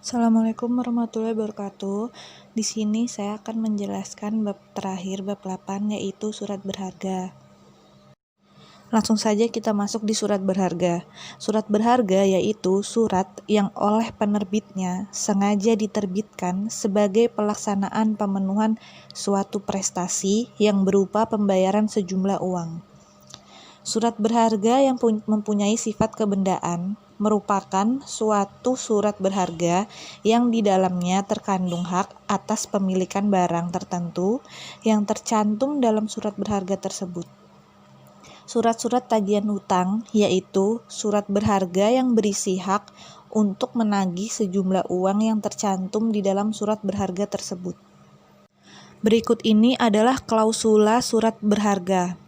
Assalamualaikum warahmatullahi wabarakatuh. Di sini saya akan menjelaskan bab terakhir, bab 8, yaitu surat berharga. Langsung saja kita masuk di surat berharga. Surat berharga yaitu surat yang oleh penerbitnya sengaja diterbitkan sebagai pelaksanaan pemenuhan suatu prestasi yang berupa pembayaran sejumlah uang. Surat berharga yang mempunyai sifat kebendaan merupakan suatu surat berharga yang di dalamnya terkandung hak atas pemilikan barang tertentu yang tercantum dalam surat berharga tersebut. Surat-surat tagihan hutang yaitu surat berharga yang berisi hak untuk menagih sejumlah uang yang tercantum di dalam surat berharga tersebut. Berikut ini adalah klausula surat berharga.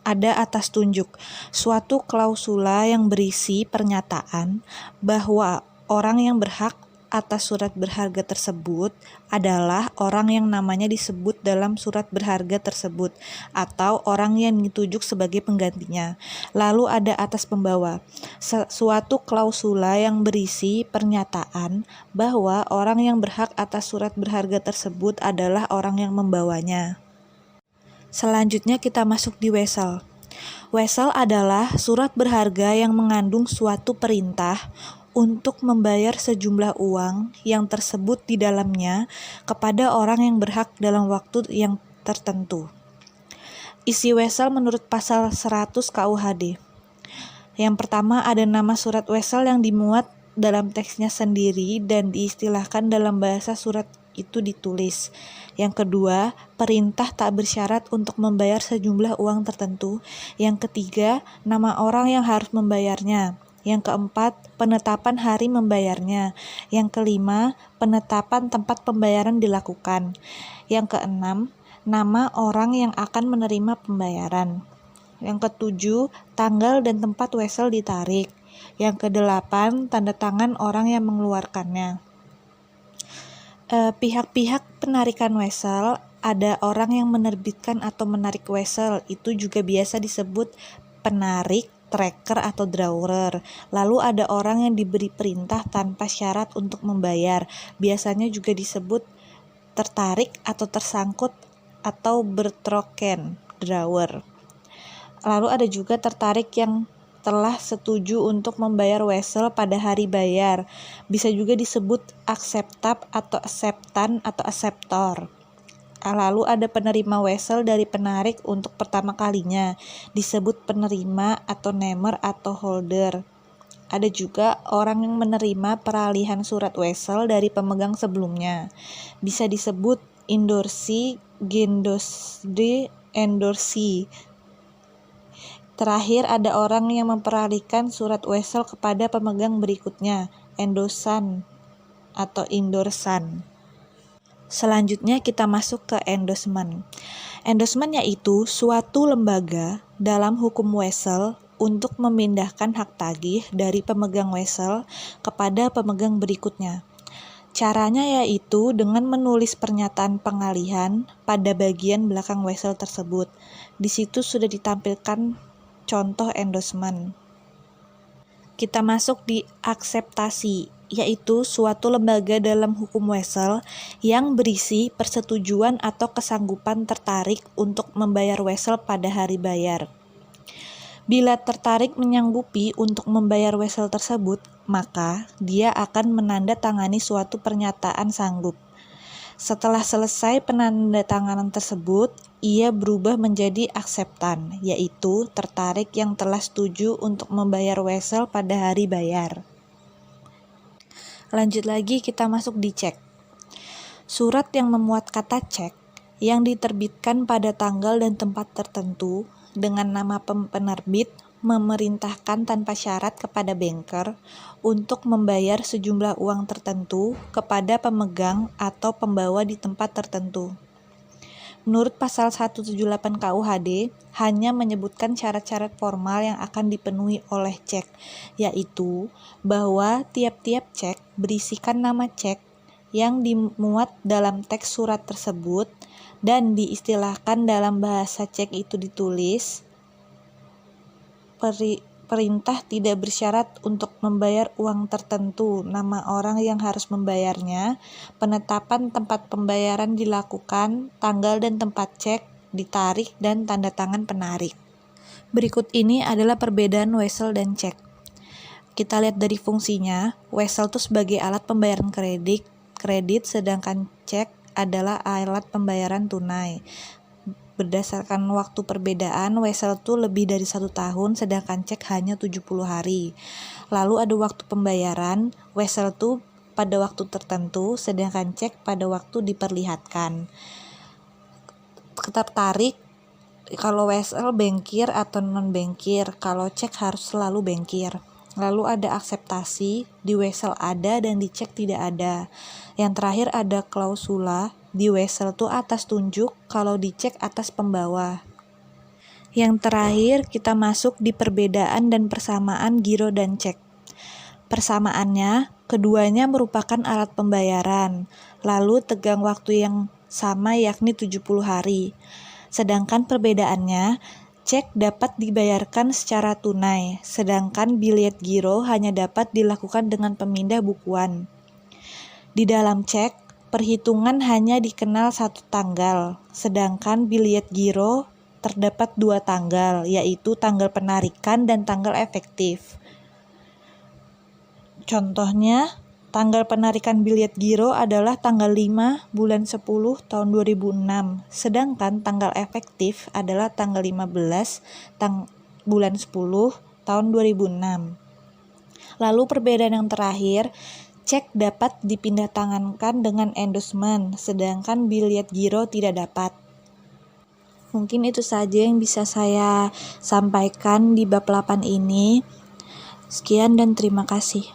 Ada atas tunjuk suatu klausula yang berisi pernyataan bahwa orang yang berhak atas surat berharga tersebut adalah orang yang namanya disebut dalam surat berharga tersebut atau orang yang ditunjuk sebagai penggantinya. Lalu ada atas pembawa suatu klausula yang berisi pernyataan bahwa orang yang berhak atas surat berharga tersebut adalah orang yang membawanya. Selanjutnya kita masuk di wesel. Wesel adalah surat berharga yang mengandung suatu perintah untuk membayar sejumlah uang yang tersebut di dalamnya kepada orang yang berhak dalam waktu yang tertentu. Isi wesel menurut pasal 100 KUHD. Yang pertama ada nama surat wesel yang dimuat dalam teksnya sendiri dan diistilahkan dalam bahasa surat itu ditulis. Yang kedua, perintah tak bersyarat untuk membayar sejumlah uang tertentu. Yang ketiga, nama orang yang harus membayarnya. Yang keempat, penetapan hari membayarnya. Yang kelima, penetapan tempat pembayaran dilakukan. Yang keenam, nama orang yang akan menerima pembayaran. Yang ketujuh, tanggal dan tempat wesel ditarik. Yang kedelapan, tanda tangan orang yang mengeluarkannya. Pihak-pihak penarikan wesel, ada orang yang menerbitkan atau menarik wesel, itu juga biasa disebut penarik, tracker, atau drawer. Lalu ada orang yang diberi perintah tanpa syarat untuk membayar, biasanya juga disebut tertarik atau tersangkut atau bertroken, drawer. Lalu ada juga tertarik yang telah setuju untuk membayar wesel pada hari bayar. Bisa juga disebut akseptab atau akseptan atau akseptor. Lalu ada penerima wesel dari penarik untuk pertama kalinya, disebut penerima atau namer atau holder. Ada juga orang yang menerima peralihan surat wesel dari pemegang sebelumnya. Bisa disebut endorsee, gendosde, endorsee. Terakhir ada orang yang memperalihkan surat wesel kepada pemegang berikutnya, endosan atau endorsan. Selanjutnya kita masuk ke endorsement. Endorsement yaitu suatu lembaga dalam hukum wesel untuk memindahkan hak tagih dari pemegang wesel kepada pemegang berikutnya. Caranya yaitu dengan menulis pernyataan pengalihan pada bagian belakang wesel tersebut. Di situ sudah ditampilkan contoh endorsement. Kita masuk di akseptasi, yaitu suatu lembaga dalam hukum wesel yang berisi persetujuan atau kesanggupan tertarik untuk membayar wesel pada hari bayar. Bila tertarik menyanggupi untuk membayar wesel tersebut, maka dia akan menandatangani suatu pernyataan sanggup. Setelah selesai penandatanganan tersebut, ia berubah menjadi akseptan, yaitu tertarik yang telah setuju untuk membayar wesel pada hari bayar. Lanjut lagi kita masuk di cek. Surat yang memuat kata cek yang diterbitkan pada tanggal dan tempat tertentu dengan nama penerbit memerintahkan tanpa syarat kepada banker untuk membayar sejumlah uang tertentu kepada pemegang atau pembawa di tempat tertentu. Menurut pasal 178 KUHD, hanya menyebutkan syarat-syarat formal yang akan dipenuhi oleh cek, yaitu bahwa tiap-tiap cek berisikan nama cek yang dimuat dalam teks surat tersebut dan diistilahkan dalam bahasa cek itu ditulis perintah tidak bersyarat untuk membayar uang tertentu, nama orang yang harus membayarnya, penetapan tempat pembayaran dilakukan, tanggal dan tempat cek ditarik, dan tanda tangan penarik. Berikut ini adalah perbedaan wesel dan cek. Kita lihat dari fungsinya, wesel itu sebagai alat pembayaran kredit, sedangkan cek adalah alat pembayaran tunai. Berdasarkan waktu perbedaan, wesel itu lebih dari 1 tahun, sedangkan cek hanya 70 hari. Lalu ada waktu pembayaran, wesel itu pada waktu tertentu, sedangkan cek pada waktu diperlihatkan. Tertarik, kalau wesel bengkir atau non-bengkir, kalau cek harus selalu bengkir. Lalu ada akseptasi, di wesel ada dan di cek tidak ada. Yang terakhir ada klausula, di wesel itu atas tunjuk, kalau di cek atas pembawa. Yang terakhir kita masuk di perbedaan dan persamaan giro dan cek. Persamaannya, keduanya merupakan alat pembayaran, lalu tegang waktu yang sama yakni 70 hari. Sedangkan perbedaannya, cek dapat dibayarkan secara tunai, sedangkan bilet giro hanya dapat dilakukan dengan pemindah bukuan. Di dalam cek, perhitungan hanya dikenal 1 tanggal, sedangkan bilet giro terdapat 2 tanggal, yaitu tanggal penarikan dan tanggal efektif. Contohnya, tanggal penarikan bilet giro adalah tanggal 5 bulan 10 tahun 2006, sedangkan tanggal efektif adalah tanggal 15 bulan 10 tahun 2006. Lalu perbedaan yang terakhir, cek dapat dipindah tangankan dengan endorsement, sedangkan bilet giro tidak dapat. Mungkin itu saja yang bisa saya sampaikan di bab 8 ini. Sekian dan terima kasih.